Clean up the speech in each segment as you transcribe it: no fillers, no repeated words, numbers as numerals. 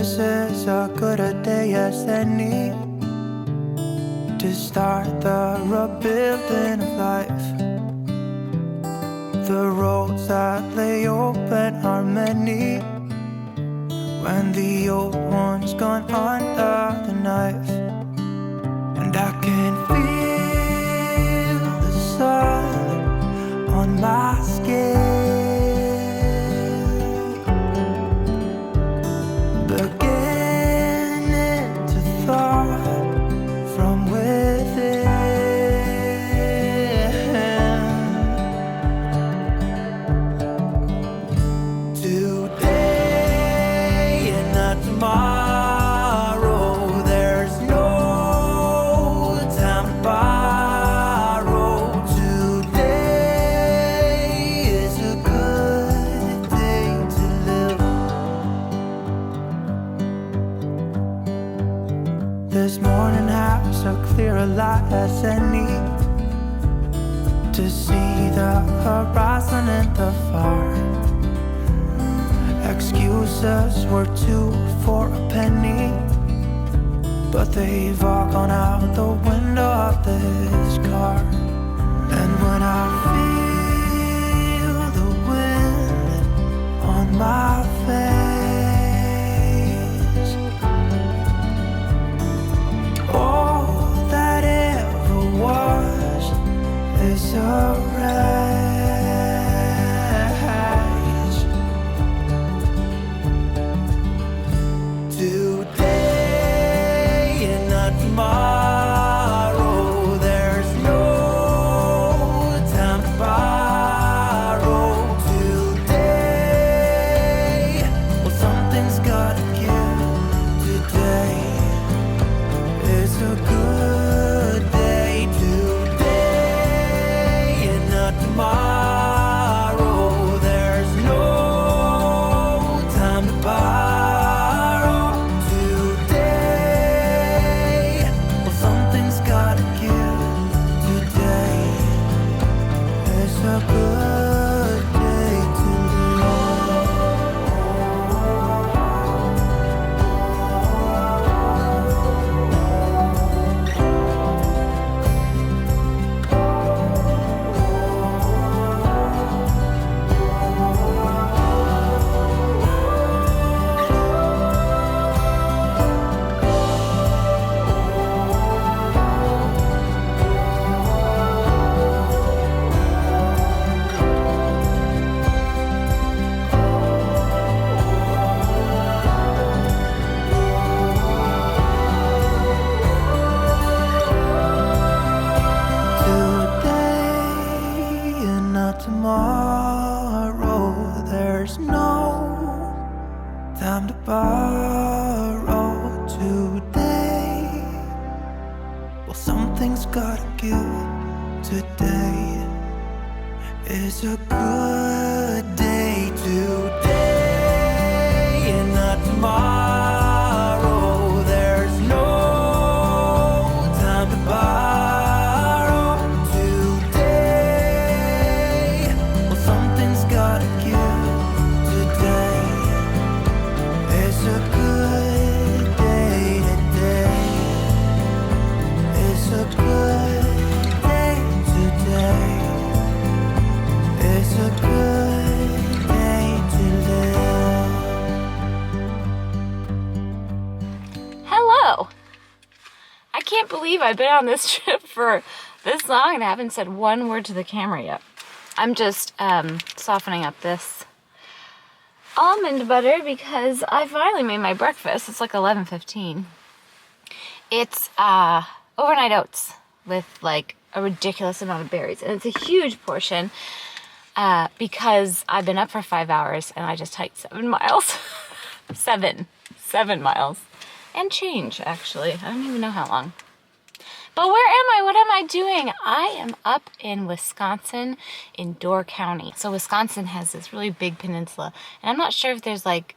This is as good a day as any to start the rebuilding of life. The roads that lay open are many when the old one's gone under the knife. And I can feel the sun on my skin, beginning to thaw from within. Today and not tomorrow, there's no time to borrow. Today is a good day to live. This morning has a clearer light as any to see the horizon and the far. Excuses were 2 for a penny, but they've all gone out the window of this car. And when I feel the wind on my face, all that ever was is a wreck. Today and not tomorrow, there's no time to borrow. Today, well, something's gotta give. Today is a good day. Today and not tomorrow, there's no time to borrow. A good day to tomorrow, there's no time to borrow. Today, well, something's gotta give. Today is a good day. Today and not tomorrow, there's no time to borrow. Gotta give. Today is a good day. Today is a good day. Today is a good day to live. Hello! I can't believe I've been on this trip for this long and I haven't said one word to the camera yet. I'm just softening up this almond butter because I finally made my breakfast. It's like 11:15. It's overnight oats with like a ridiculous amount of berries. And it's a huge portion because I've been up for 5 hours and I just hiked 7 miles. 7 miles. And change, actually. I don't even know how long. But where am I? What am I doing? I am up in Wisconsin in Door County. So Wisconsin has this really big peninsula. And I'm not sure if there's like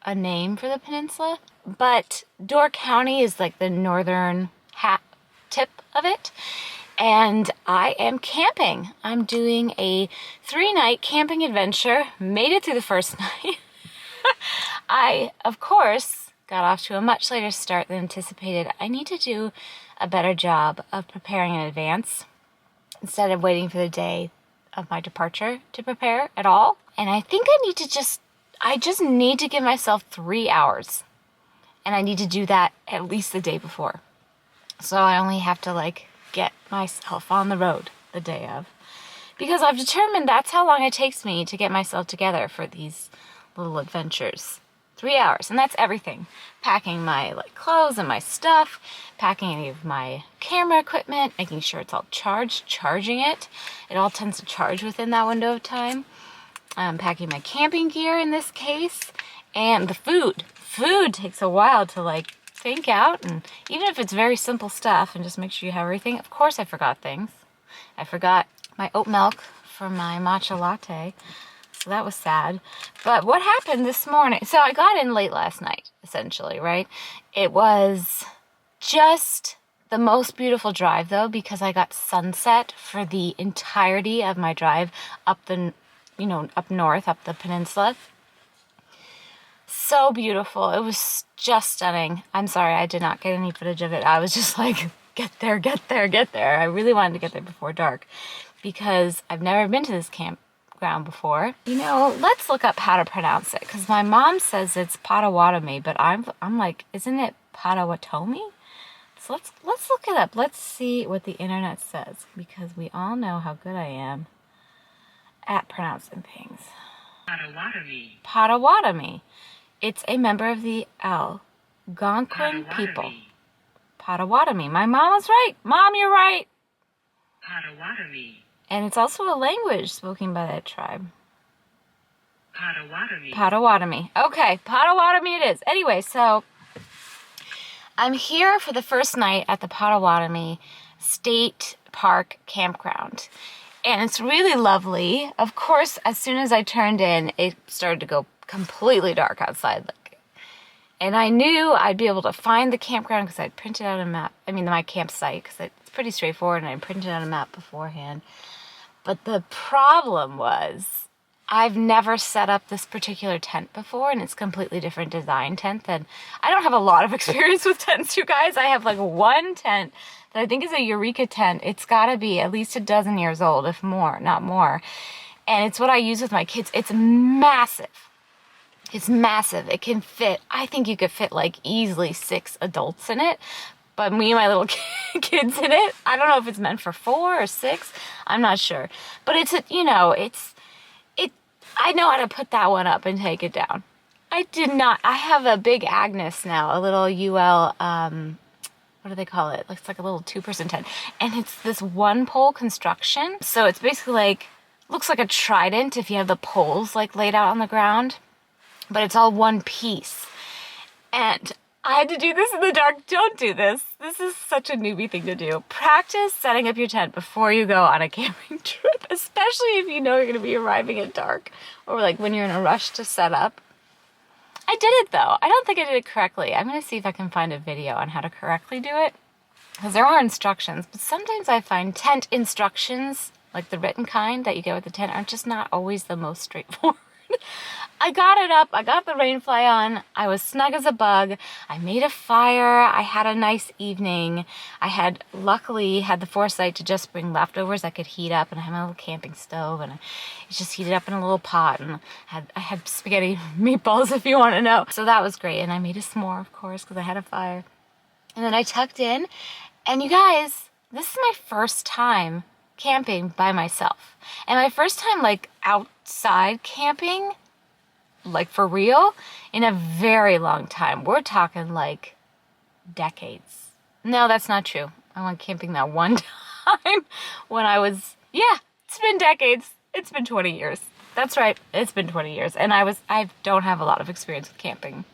a name for the peninsula, but Door County is like the northern tip of it. And I am camping. I'm doing a 3-night camping adventure. Made it through the first night. I, of course, got off to a much later start than anticipated. I need to do a better job of preparing in advance instead of waiting for the day of my departure to prepare at all. And I think I just need to give myself 3 hours. And I need to do that at least the day before. So I only have to like get myself on the road the day of. Because I've determined that's how long it takes me to get myself together for these little adventures. 3 hours, and that's everything. Packing my like clothes and my stuff, packing any of my camera equipment, making sure it's all charged, charging it. It all tends to charge within that window of time. Packing my camping gear in this case, and the food. Food takes a while to like think out, and even if it's very simple stuff, and just make sure you have everything. Of course I forgot things. I forgot my oat milk for my matcha latte. So that was sad. But what happened this morning? So I got in late last night, essentially, right? It was just the most beautiful drive, though, because I got sunset for the entirety of my drive up up north, up the peninsula. So beautiful. It was just stunning. I'm sorry, I did not get any footage of it. I was just like, get there, get there, get there. I really wanted to get there before dark because I've never been to this campground before. Let's look up how to pronounce it, because my mom says it's Potawatomi, but I'm like, isn't it Potawatomi? So let's look it up. Let's see what the internet says, because we all know how good I am at pronouncing things. Potawatomi. Potawatomi. It's a member of the Algonquin people. Potawatomi. My mom was right. Mom, you're right. Potawatomi. And it's also a language spoken by that tribe. Potawatomi. Potawatomi. Okay, Potawatomi it is. Anyway, so I'm here for the first night at the Potawatomi State Park Campground. And it's really lovely. Of course, as soon as I turned in, it started to go completely dark outside. And I knew I'd be able to find the campground because I'd printed out a map. My campsite, because it's pretty straightforward, and I printed out a map beforehand. But the problem was, I've never set up this particular tent before, and it's a completely different design tent than... I don't have a lot of experience with tents, you guys. I have like one tent that I think is a Eureka tent. It's got to be at least a dozen years old, if more, not more. And it's what I use with my kids. It's massive. It's massive. It can fit, I think you could fit like easily 6 adults in it. But me and my little kids in it, I don't know if it's meant for 4 or 6. I'm not sure. But I know how to put that one up and take it down. I did not. I have a big Agnes now, a little UL, what do they call it? It's like a little 2-person tent. And it's this one pole construction. So it's basically like, looks like a trident if you have the poles like laid out on the ground. But it's all one piece. And I had to do this in the dark. Don't do this. This is such a newbie thing to do. Practice setting up your tent before you go on a camping trip, especially if you know you're going to be arriving at dark or like when you're in a rush to set up. I did it though. I don't think I did it correctly. I'm going to see if I can find a video on how to correctly do it, because there are instructions, but sometimes I find tent instructions, like the written kind that you get with the tent, are just not always the most straightforward. I got it up, I got the rainfly on, I was snug as a bug, I made a fire, I had a nice evening. I luckily had the foresight to just bring leftovers I could heat up, and I have my little camping stove, and it's just heated up in a little pot, and I had spaghetti meatballs if you want to know. So that was great, and I made a s'more, of course, because I had a fire. And then I tucked in, and you guys, this is my first time camping by myself. And my first time like outside camping, like for real, in a very long time. We're talking like decades. No, that's not true. I went camping that one time when I was, it's been decades. It's been 20 years. That's right. It's been 20 years. And I don't have a lot of experience with camping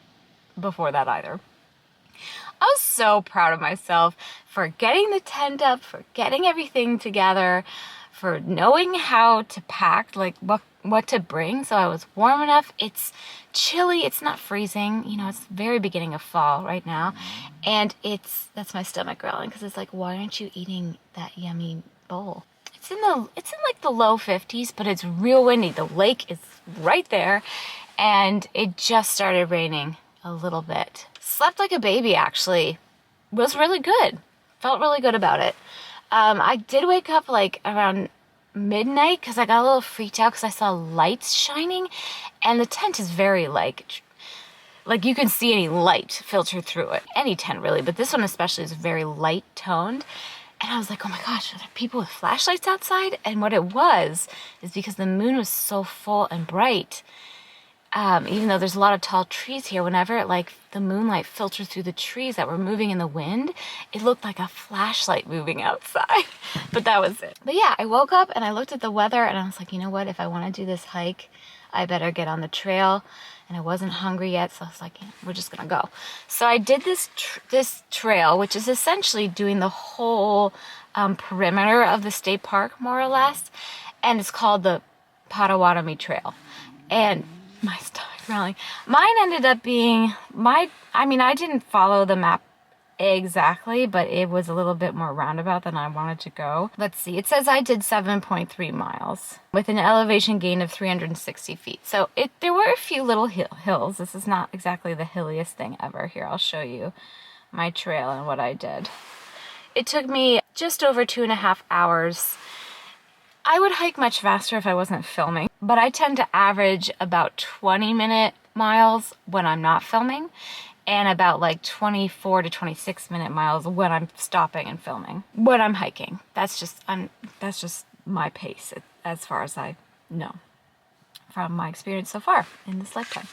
before that either. I was so proud of myself for getting the tent up, for getting everything together, for knowing how to pack, like what to bring so I was warm enough. It's chilly, it's not freezing, it's the very beginning of fall right now, and that's my stomach growling, because it's like, why aren't you eating that yummy bowl? It's in like the low 50s, but it's real windy. The lake is right there, and it just started raining a little bit. Slept like a baby, actually. Was really good. Felt really good about it. I did wake up like around midnight because I got a little freaked out because I saw lights shining, and the tent is very like you can see any light filter through it. Any tent really, but this one especially is very light toned. And I was like, oh my gosh, are there people with flashlights outside? And what it was is because the moon was so full and bright, even though there's a lot of tall trees here, whenever like the moonlight filtered through the trees that were moving in the wind, it looked like a flashlight moving outside. But that was it. But yeah, I woke up and I looked at the weather and I was like, you know what? If I want to do this hike, I better get on the trail. And I wasn't hungry yet, so I was like, yeah, we're just gonna go. So I did this trail, which is essentially doing the whole perimeter of the state park, more or less. And it's called the Potawatomi Trail. And my stomach growling. Mine ended up being, I didn't follow the map exactly, but it was a little bit more roundabout than I wanted to go. Let's see, it says I did 7.3 miles with an elevation gain of 360 feet. So there were a few little hills. This is not exactly the hilliest thing ever. Here, I'll show you my trail and what I did. It took me just over 2.5 hours. I would hike much faster if I wasn't filming, but I tend to average about 20-minute miles when I'm not filming, and about like 24 to 26-minute miles when I'm stopping and filming. When I'm hiking, that's just my pace as far as I know from my experience so far in this lifetime.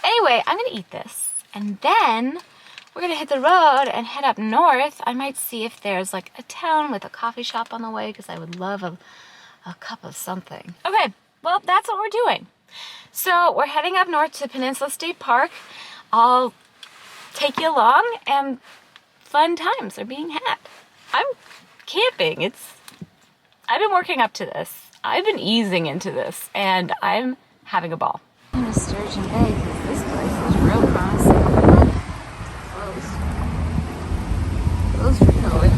Anyway, I'm gonna eat this, and then we're gonna hit the road and head up north. I might see if there's like a town with a coffee shop on the way, because I would love a cup of something. Okay, well, that's what we're doing. So we're heading up north to Peninsula State Park. I'll take you along, and fun times are being had. I'm camping. I've been working up to this. I've been easing into this, and I'm having a ball. I'm in Sturgeon Bay because this place is real promising. Closed for COVID.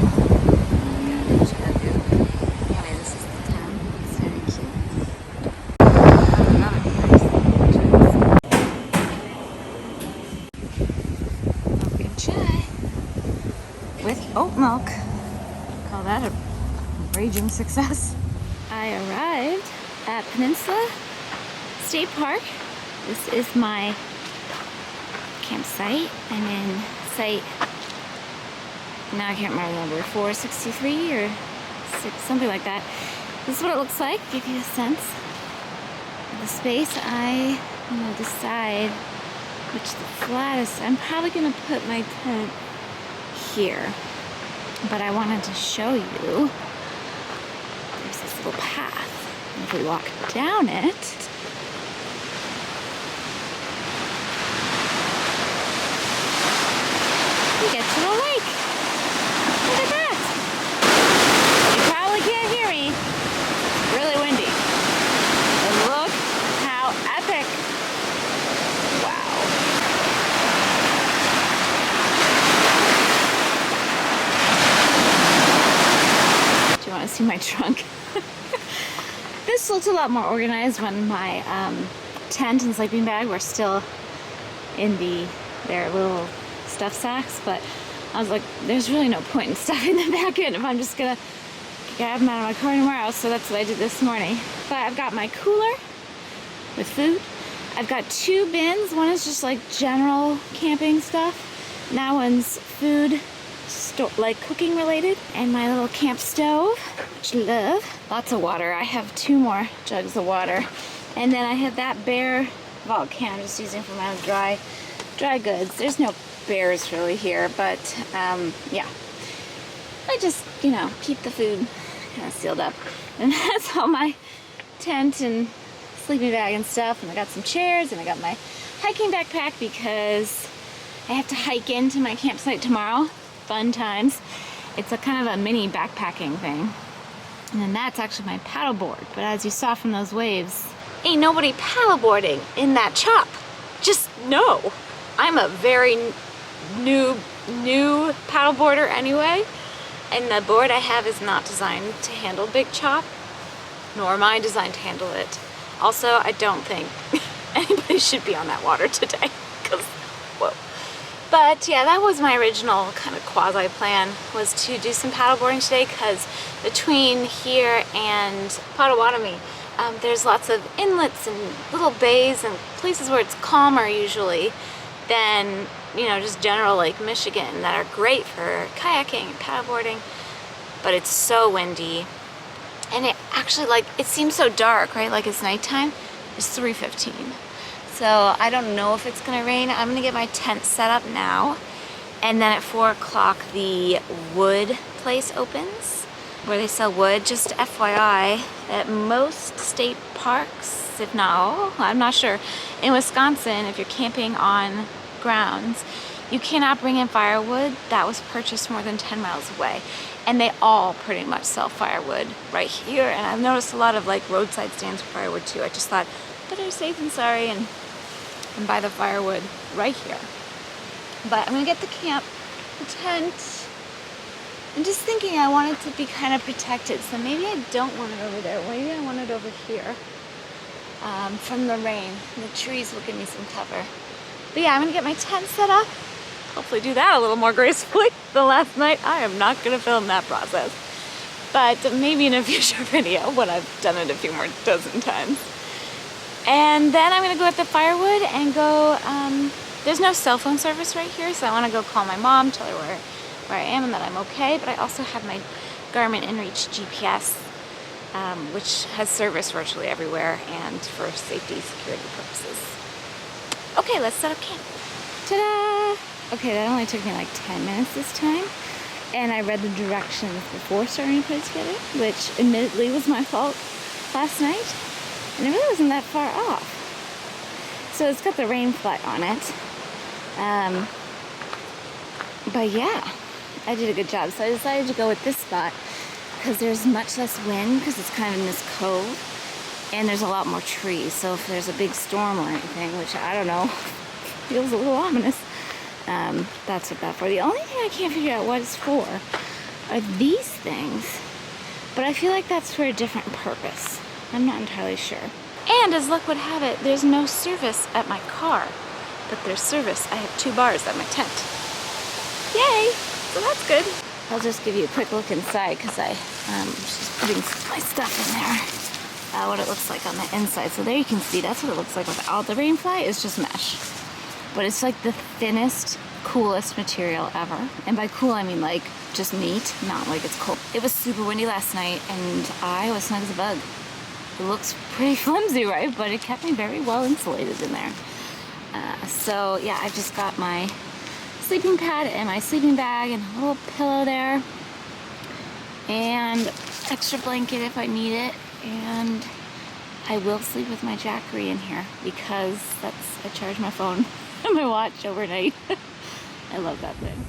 Anyway, this is the town. It's very cute. Another place. Pumpkin chai with oat milk. Call that a raging success. I arrived at Peninsula State Park. This is my campsite. I'm in site, now I can't remember the number, 463 or 6, something like that. This is what it looks like, give you a sense of the space. I am going to decide which the flattest. I'm probably going to put my tent here, but I wanted to show you there's this little path, and if we walk down it, we get to the lake. Look at that. You probably can't hear me. It's really windy. But look how epic. Wow. Do you want to see my trunk? This looked a lot more organized when my tent and sleeping bag were still in their little stuff sacks, but I was like, there's really no point in stuffing them back in if I'm just gonna grab them out of my car tomorrow, so that's what I did this morning. But I've got my cooler with food. I've got 2 bins. One is just like general camping stuff, and that one's food, like cooking related, and my little camp stove, which I love. Lots of water. I have 2 more jugs of water, and then I have that bare can I'm just using for my own dry goods. There's no bears really here, but yeah, I just, keep the food kind of sealed up, and that's all my tent and sleeping bag and stuff. And I got some chairs, and I got my hiking backpack because I have to hike into my campsite tomorrow. Fun times. It's a kind of a mini backpacking thing. And then that's actually my paddleboard, but as you saw from those waves, ain't nobody paddleboarding in that chop. Just no. I'm a very new paddleboarder anyway, and the board I have is not designed to handle big chop, nor am I designed to handle it. Also, I don't think anybody should be on that water today, because, whoa. But yeah, that was my original kind of quasi plan, was to do some paddleboarding today, because between here and Potawatomi, there's lots of inlets and little bays and places where it's calmer usually than, you know, just general Lake Michigan, that are great for kayaking and paddleboarding. But it's so windy, and it actually, like, it seems so dark, right? Like it's nighttime. It's 3:15. So I don't know if it's gonna rain. I'm gonna get my tent set up now, and then at 4 o'clock the wood place opens, where they sell wood. Just FYI, at most state parks, if not all, I'm not sure, in Wisconsin, if you're camping on grounds, you cannot bring in firewood that was purchased more than 10 miles away. And they all pretty much sell firewood right here. And I've noticed a lot of like roadside stands for firewood too. I just thought, better safe than sorry, and buy the firewood right here. But I'm gonna get the tent. I'm just thinking I want it to be kind of protected. So maybe I don't want it over there. Maybe I want it over here from the rain. The trees will give me some cover. But yeah, I'm gonna get my tent set up. Hopefully do that a little more gracefully than last night. I am not gonna film that process. But maybe in a future video when I've done it a few more dozen times. And then I'm gonna go get the firewood and go, there's no cell phone service right here, so I wanna go call my mom, tell her where I am and that I'm okay. But I also have my Garmin InReach GPS, which has service virtually everywhere and for safety, security purposes. Okay, let's set up camp. Ta-da! Okay, that only took me like 10 minutes this time. And I read the directions before starting to put it together, which admittedly was my fault last night. And it really wasn't that far off. So it's got the rain flag on it. But yeah, I did a good job. So I decided to go with this spot because there's much less wind, because it's kind of in this cove. And there's a lot more trees. So if there's a big storm or anything, which I don't know, feels a little ominous, that's what that's for. The only thing I can't figure out what it's for are these things. But I feel like that's for a different purpose. I'm not entirely sure. And as luck would have it, there's no service at my car. But there's service. I have 2 bars at my tent. Yay! So that's good. I'll just give you a quick look inside, because I just putting my stuff in there. What it looks like on the inside. So there you can see, that's what it looks like without the rain fly. It's just mesh. But it's like the thinnest, coolest material ever. And by cool, I mean like just neat, not like it's cold. It was super windy last night, and I was snug as a bug. It looks pretty flimsy, right? But it kept me very well insulated in there. So yeah, I've just got my sleeping pad and my sleeping bag and a little pillow there. And extra blanket if I need it. And I will sleep with my Jackery in here, because I charge my phone and my watch overnight. I love that thing.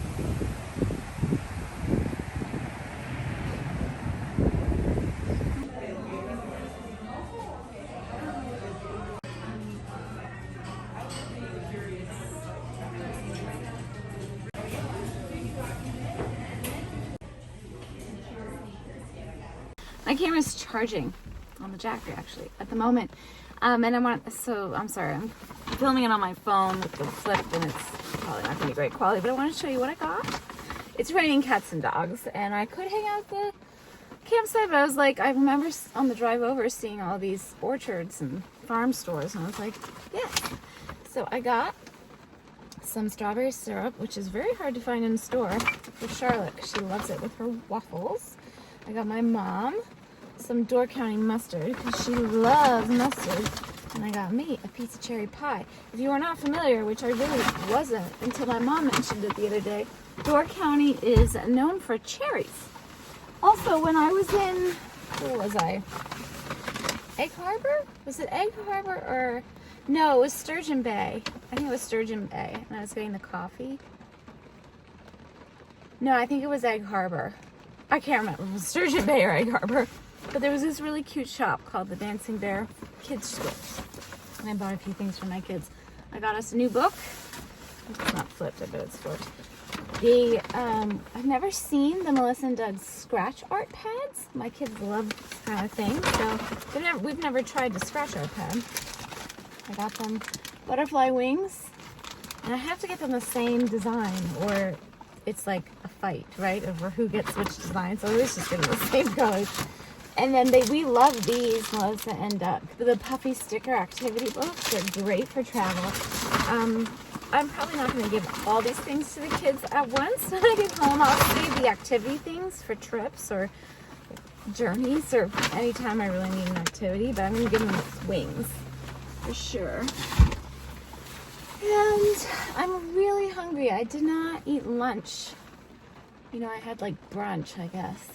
My camera's charging on the Jackery actually at the moment. And I'm sorry, I'm filming it on my phone with the flip, and it's probably not gonna be great quality, but I want to show you what I got. It's raining cats and dogs, and I could hang out at the campsite, but I was like, I remember on the drive over seeing all these orchards and farm stores, and I was like, yeah. So I got some strawberry syrup, which is very hard to find in the store, for Charlotte, because she loves it with her waffles. I got my mom some Door County mustard, because she loves mustard. And I got me a piece of cherry pie. If you are not familiar, which I really wasn't until my mom mentioned it the other day, Door County is known for cherries. Also, when I was in, where was I? Egg Harbor? Was it Egg Harbor or, no, it was Sturgeon Bay. I think it was Sturgeon Bay, and I was getting the coffee. No, I think it was Egg Harbor. I can't remember if it was Sturgeon Bay or Egg Harbor. But there was this really cute shop called the Dancing Bear Kids Store. And I bought a few things for my kids. I got us a new book. It's not flipped, I bet it's flipped. I've never seen the Melissa and Doug's scratch art pads. My kids love this kind of thing. So we've never tried the scratch art pad. I got them butterfly wings. And I have to get them the same design or it's like a fight, right? Over who gets which design. So I always just get them the same colors. And then we love these, Melissa and Doug. The puffy sticker activity books. They're great for travel. I'm probably not going to give all these things to the kids at once when I get home. I'll save the activity things for trips or journeys or anytime I really need an activity. But I'm going to give them wings for sure. And I'm really hungry. I did not eat lunch. You know, I had like brunch, I guess.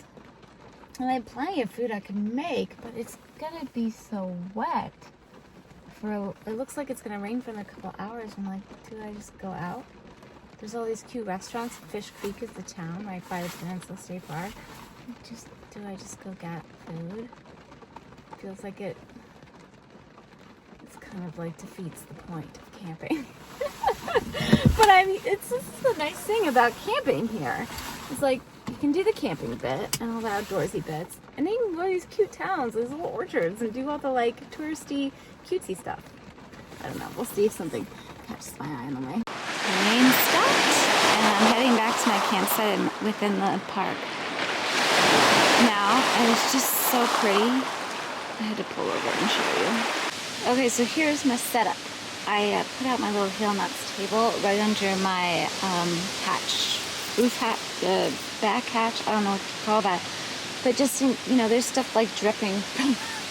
And I had plenty of food I could make, but it's gonna be so wet. It looks like it's gonna rain for a couple hours. I'm like, do I just go out? There's all these cute restaurants. Fish Creek is the town right by the Peninsula State Park. Do I just go get food? Feels like it's kind of like defeats the point of camping. But I mean, this is the nice thing about camping here. It's like you can do the camping bit and all the outdoorsy bits, and then you can go to these cute towns, these little orchards, and do all the like touristy, cutesy stuff. I don't know. We'll see if something catches my eye on the way. The rain stopped, and I'm heading back to my campsite within the park now, and it's just so pretty. I had to pull over and show you. Okay, so here's my setup. I put out my little hail nuts table right under my roof hatch, back hatch, I don't know what to call that. But just, you know, there's stuff like dripping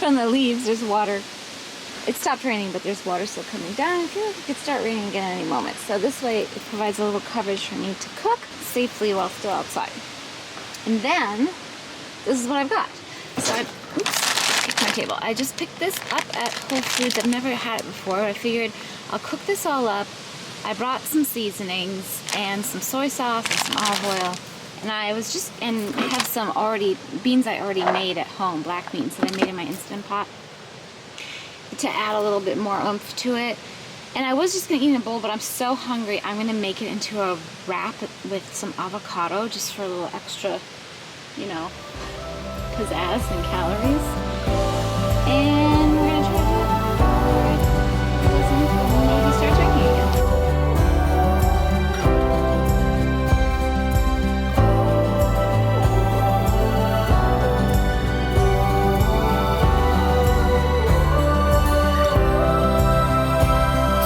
from the leaves. There's water. It stopped raining, but there's water still coming down. I feel like it could start raining again at any moment. So this way it provides a little coverage for me to cook safely while still outside. And then, this is what I've got. So my table. I just picked this up at Whole Foods. I've never had it before. I figured I'll cook this all up. I brought some seasonings and some soy sauce and some olive oil. And I have some beans I already made at home, black beans that I made in my Instant Pot to add a little bit more oomph to it. And I was just going to eat in a bowl, but I'm so hungry. I'm going to make it into a wrap with some avocado just for a little extra, you know, pizzazz and calories. And we're going to try to do it before maybe start drinking again.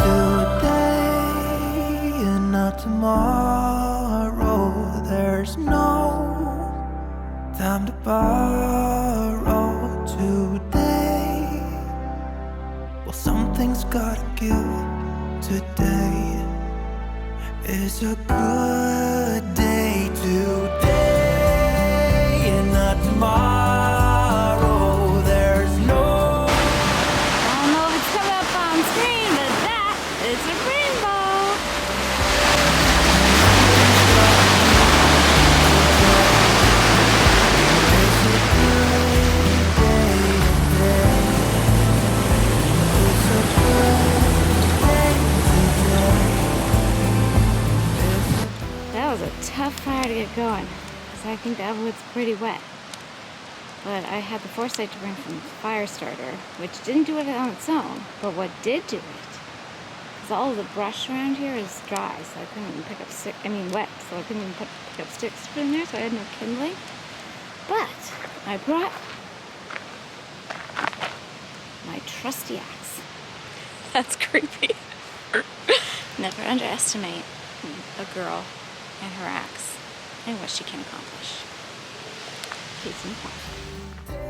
Today and not tomorrow. There's no time to borrow. Today, well, something's gotta give. Today is a good day. Today and not tomorrow. There's no. I don't know if it's coming up on screen, but that is a rainbow. That was a tough fire to get going, because I think that wood's pretty wet. But I had the foresight to bring from the fire starter, which didn't do it on its own. But what did do it, because all of the brush around here is dry, so I couldn't even pick up wet, so I couldn't even pick up sticks to put in there, so I had no kindling. But I brought my trusty axe. That's creepy. Never underestimate a girl and her axe and what she can accomplish. Peace and love.